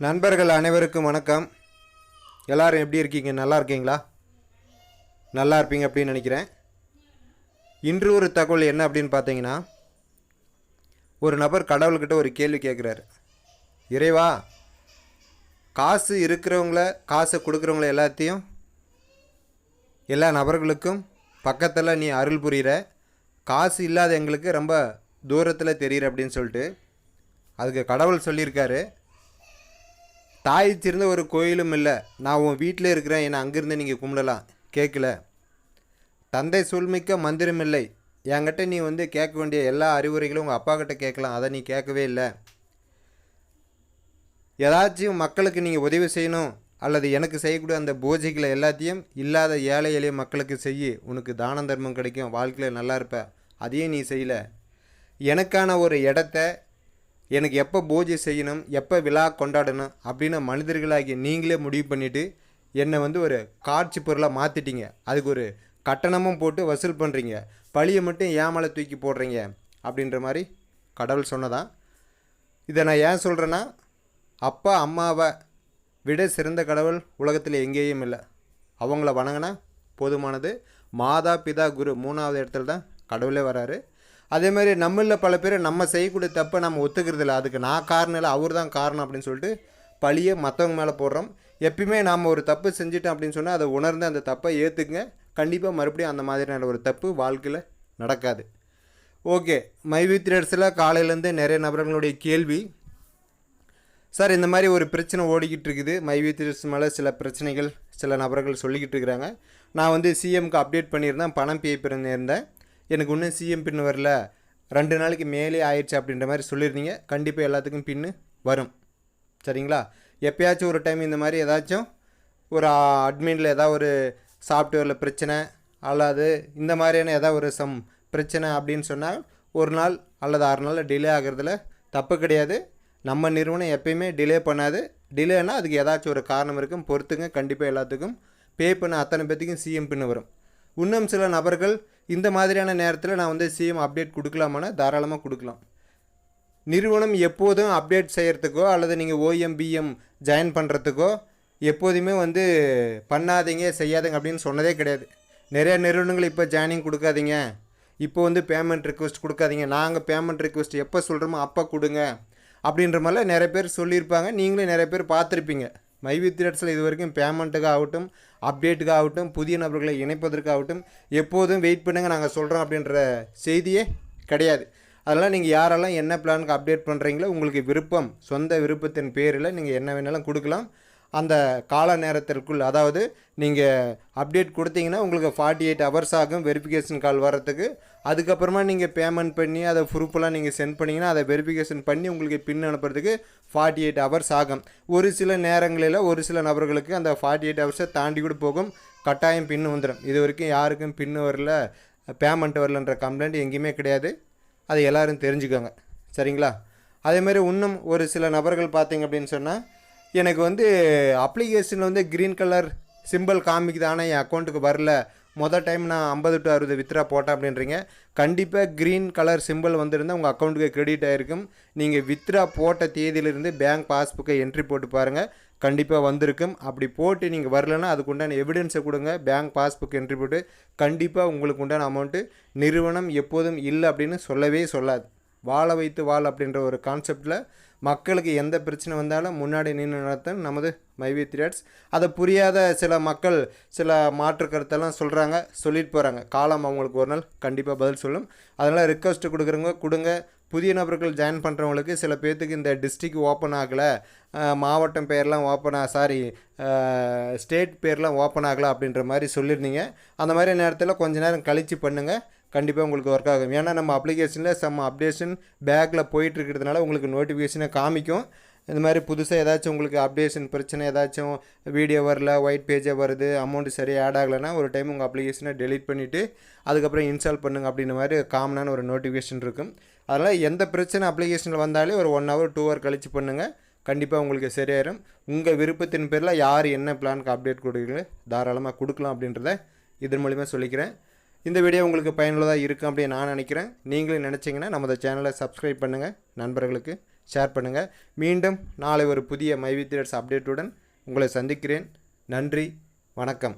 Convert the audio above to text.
நண்பர்கள் அனைவருக்கும் வணக்கம். எல்லாரும் எப்படி இருக்கீங்க? நல்லா இருக்கீங்களா? நல்லா இருப்பீங்க அப்படின்னு நினைக்கிறேன். இன்று ஒரு தகவல் என்ன அப்படின்னு பார்த்தீங்கன்னா, ஒரு நபர் கடவுள்கிட்ட ஒரு கேள்வி கேட்குறாரு. இறைவா, காசு இருக்கிறவங்கள, காசை கொடுக்குறவங்கள எல்லாத்தையும் எல்லா நபர்களுக்கும் பக்கத்தில் நீ அருள் புரிகிற, காசு இல்லாத எங்களுக்கு ரொம்ப தூரத்தில் தெரிகிற அப்படின்னு சொல்லிட்டு அதுக்கு கடவுள் சொல்லியிருக்காரு, தாய் சிறந்த ஒரு கோயிலும் இல்லை, நான் உன் வீட்டில் இருக்கிறேன், என்னை அங்கேருந்து நீங்கள் கும்பிடலாம். கேட்கல. தந்தை சொல்மிக்க மந்திரம் இல்லை, என்கிட்ட நீ கேட்க வேண்டிய எல்லா அறிவுரைகளும் உங்கள் அப்பா கிட்ட கேட்கலாம், அதை நீ கேட்கவே இல்லை. ஏதாச்சும் மக்களுக்கு நீங்கள் உதவி செய்யணும் அல்லது எனக்கு செய்யக்கூடிய அந்த பூஜைகளை எல்லாத்தையும் இல்லாத ஏழை எளிய மக்களுக்கு செய்ய, உனக்கு தான தர்மம் கிடைக்கும், வாழ்க்கையில் நல்லா இருப்ப. அதையும் நீ செய்யலை. எனக்கான ஒரு இடத்த, எனக்கு எப்போ பூஜை செய்யணும், எப்போ விழா கொண்டாடணும் அப்படின்னு மனிதர்களாகிய நீங்களே முடிவு பண்ணிவிட்டு என்னை ஒரு காட்சி பொருளாக மாற்றிட்டீங்க. அதுக்கு ஒரு கட்டணமும் போட்டு வசூல் பண்ணுறீங்க, பழியை மட்டும் ஏன் மேலே தூக்கி போடுறீங்க அப்படின்ற மாதிரி கடவுள் சொன்னதான். இதை நான் ஏன் சொல்கிறேன்னா, அப்பா அம்மாவை விட சிறந்த கடவுள் உலகத்தில் எங்கேயும் இல்லை. அவங்கள வணங்கினா போதுமானது. மாதா பிதா குரு மூணாவது இடத்துல தான் கடவுளே வராரு. அதே மாதிரி நம்மளில் பல பேர் நம்ம செய்யக்கூடிய தப்பை நம்ம ஒத்துக்கிறது இல்லை. அதுக்கு நான் காரணம் இல்லை, அவர் தான் காரணம் அப்படின்னு சொல்லிட்டு பழியை மற்றவங்க மேலே போடுறோம். எப்பயுமே நாம் ஒரு தப்பு செஞ்சிட்டோம் அப்படின்னு சொன்னால் அதை உணர்ந்து அந்த தப்பை ஏற்றுக்குங்க. கண்டிப்பாக மறுபடியும் அந்த மாதிரியான ஒரு தப்பு வாழ்க்கையில் நடக்காது. ஓகே, மை வித் ரேட்ஸில் காலையிலேருந்து நிறைய நபர்களுடைய கேள்வி, சார் இந்த மாதிரி ஒரு பிரச்சனை ஓடிக்கிட்டு இருக்குது, மை வித் ரேட்ஸ் மேலே சில பிரச்சனைகள் சில நபர்கள் சொல்லிக்கிட்டு இருக்கிறாங்க. நான் சிஎம்க்கு அப்டேட் பண்ணியிருந்தேன், பணம் பே பண்ணியிருந்தேன், எனக்கு இன்னும் சிஎம் பின்னு வரல, 2 நாளைக்கு மேலே ஆயிடுச்சு அப்படின்ற மாதிரி சொல்லியிருந்தீங்க. கண்டிப்பாக எல்லாத்துக்கும் பின்னு வரும், சரிங்களா? எப்போயாச்சும் ஒரு டைம் இந்த மாதிரி ஏதாச்சும் ஒரு அட்மினில் ஏதாவது ஒரு சாஃப்ட்வேரில் பிரச்சனை அல்லது இந்த மாதிரியான ஏதாவது ஒரு பிரச்சனை அப்படின்னு சொன்னால் 1 நாள் அல்லது 6 நாளில் டிலே ஆகிறதுல தப்பு கிடையாது. நம்ம நிறுவனம் எப்பயுமே டிலே பண்ணாது. டிலேனா அதுக்கு ஏதாச்சும் ஒரு காரணம் இருக்கும், பொறுத்துங்க. கண்டிப்பாக எல்லாத்துக்கும் பே பண்ண அத்தனை பேர்த்துக்கும் சிஎம் பின்னு வரும். இன்னும் சில நபர்கள் இந்த மாதிரியான நேரத்தில் நான் சிஎம் அப்டேட் கொடுக்கலாமான்னா தாராளமாக கொடுக்கலாம். நிறுவனம் எப்போதும் அப்டேட் செய்கிறதுக்கோ அல்லது நீங்கள் ஓஎம்பிஎம் ஜாயின் பண்ணுறதுக்கோ எப்போதுமே பண்ணாதீங்க செய்யாதீங்க அப்படின்னு சொன்னதே கிடையாது. நிறைய நிறுவனங்கள் இப்போ ஜாயினிங் கொடுக்காதீங்க, இப்போ பேமெண்ட் ரிக்வெஸ்ட் கொடுக்காதீங்க, நாங்கள் பேமெண்ட் ரிக்வெஸ்ட் எப்போ சொல்கிறோமோ அப்போ கொடுங்க அப்படின்ற மாதிரிலாம் நிறைய பேர் சொல்லியிருப்பாங்க. நீங்களே நிறைய பேர் பார்த்துருப்பீங்க. மை வித் ரேட்ஸில் இது வரைக்கும் பேமெண்ட்டுக்கு ஆகட்டும், அப்டேட்டுக்கு ஆகட்டும், புதிய நபர்களை இணைப்பதற்காகட்டும் எப்போதும் வெயிட் பண்ணுங்கள் நாங்கள் சொல்கிறோம் அப்படின்ற செய்தியே கிடையாது. அதெல்லாம் நீங்கள் யாரெல்லாம் என்ன பிளானுக்கு அப்டேட் பண்ணுறீங்களோ உங்களுக்கு விருப்பம், சொந்த விருப்பத்தின் பேரில் நீங்கள் என்ன வேணாலும் கொடுக்கலாம். அந்த கால நேரத்திற்குள், அதாவது நீங்கள் அப்டேட் கொடுத்தீங்கன்னா உங்களுக்கு 48 ஹவர்ஸ் ஆகும் வெரிஃபிகேஷன் கால் வர்றதுக்கு. அதுக்கப்புறமா நீங்கள் பேமெண்ட் பண்ணி அதை ப்ரூஃபெல்லாம் நீங்கள் சென்ட் பண்ணிங்கன்னா அதை வெரிஃபிகேஷன் பண்ணி உங்களுக்கு பின் அனுப்புறதுக்கு 48 ஹவர்ஸ் ஆகும். ஒரு சில நேரங்களில் ஒரு சில நபர்களுக்கு அந்த 48 ஹவர்ஸை தாண்டி கூட போகும், கட்டாயம் பின்னு வந்துடும். இது வரைக்கும் யாருக்கும் பின்னு வரல, பேமெண்ட் வரலன்ற கம்ப்ளைண்ட் எங்கேயுமே கிடையாது. அதை எல்லோரும் தெரிஞ்சுக்கோங்க, சரிங்களா? அதேமாதிரி இன்னும் ஒரு சில நபர்கள் பார்த்தீங்க அப்படின்னு சொன்னால், எனக்கு அப்ளிகேஷனில் க்ரீன் கலர் சிம்பிள் காமிக்குது, ஆனால் என் அக்கௌண்ட்டுக்கு வரல, மொதல் டைம் நான் 50 to 60 வித்ரா போட்டேன் அப்படின்றீங்க. கண்டிப்பாக க்ரீன் கலர் சிம்பிள் வந்திருந்தால் உங்கள் அக்கௌண்ட்டுக்கு கிரெடிட் ஆகிருக்கும். நீங்கள் வித்ரா போட்ட தேதியிலிருந்து பேங்க் பாஸ்புக்கை என்ட்ரி போட்டு பாருங்கள், கண்டிப்பாக வந்திருக்கும். அப்படி போட்டு நீங்கள் வரலன்னா அதுக்கு உண்டான எவிடன்ஸை கொடுங்க, பேங்க் பாஸ்புக் என்ட்ரி போட்டு. கண்டிப்பாக உங்களுக்கு உண்டான அமௌண்ட்டு நிறுவனம் எப்போதும் இல்லை அப்படின்னு சொல்லவே சொல்லாது. வாழ வைத்து வாழ் அப்படின்ற ஒரு கான்செப்டில் மக்களுக்கு எந்த பிரச்சனை வந்தாலும் முன்னாடி நின்று நடத்தும் நமது மை வித் ரேட்ஸ். அதை புரியாத சில மக்கள் சில மாற்று கருத்தெல்லாம் சொல்லிட்டு போகிறாங்க. காலம் அவங்களுக்கு ஒரு நாள் கண்டிப்பாக பதில் சொல்லும். அதனால் ரிக்வஸ்ட்டு கொடுக்குறவங்க கொடுங்க. புதிய நபர்கள் ஜாயின் பண்ணுறவங்களுக்கு சில பேர்த்துக்கு இந்த டிஸ்ட்ரிக்ட் ஓப்பன் ஆகலை, மாவட்டம் பேர்லாம் ஸ்டேட் பேர்லாம் ஓப்பன் ஆகலை அப்படின்ற மாதிரி சொல்லியிருந்தீங்க. அந்த மாதிரி நேரத்தில் கொஞ்சம் நேரம் கழித்து பண்ணுங்கள், கண்டிப்பாக உங்களுக்கு ஒர்க் ஆகும். ஏன்னா நம்ம அப்ளிகேஷனில் அப்டேஷன் பேக்கில் போயிட்டுருக்கிறதுனால உங்களுக்கு நோட்டிஃபிகேஷனை காமிக்கும். இந்த மாதிரி புதுசாக ஏதாச்சும் உங்களுக்கு அப்டேஷன் பிரச்சனை, ஏதாச்சும் வீடியோ வரல, ஒயிட் பேஜாக வருது, அமௌண்ட்டு சரியாக ஆட் ஆகலைன்னா ஒரு டைம் உங்கள் அப்ளிகேஷனை டெலீட் பண்ணிவிட்டு அதுக்கப்புறம் இன்ஸ்டால் பண்ணுங்கள் அப்படின்ற மாதிரி காமனான ஒரு நோட்டிஃபிகேஷன் இருக்கும். அதனால் எந்த பிரச்சனை அப்ளிகேஷனில் வந்தாலே ஒரு 1 hour 2 hour கழித்து பண்ணுங்கள், கண்டிப்பாக உங்களுக்கு சரியாயிரும். உங்கள் விருப்பத்தின் பேரில் யார் என்ன பிளானுக்கு அப்டேட் கொடுக்குறீங்களோ தாராளமாக கொடுக்கலாம் அப்படின்றத இதன் மூலிமா சொல்லிக்கிறேன். இந்த வீடியோ உங்களுக்கு பயனுள்ளதாக இருக்கும் அப்படின்னு நான் நினைக்கிறேன். நீங்களும் நினச்சிங்கன்னா நமது சேனலை சப்ஸ்கிரைப் பண்ணுங்கள், நண்பர்களுக்கு ஷேர் பண்ணுங்கள். மீண்டும் நாளை ஒரு புதிய மை வித் அப்டேட்டுடன் உங்களை சந்திக்கிறேன். நன்றி, வணக்கம்.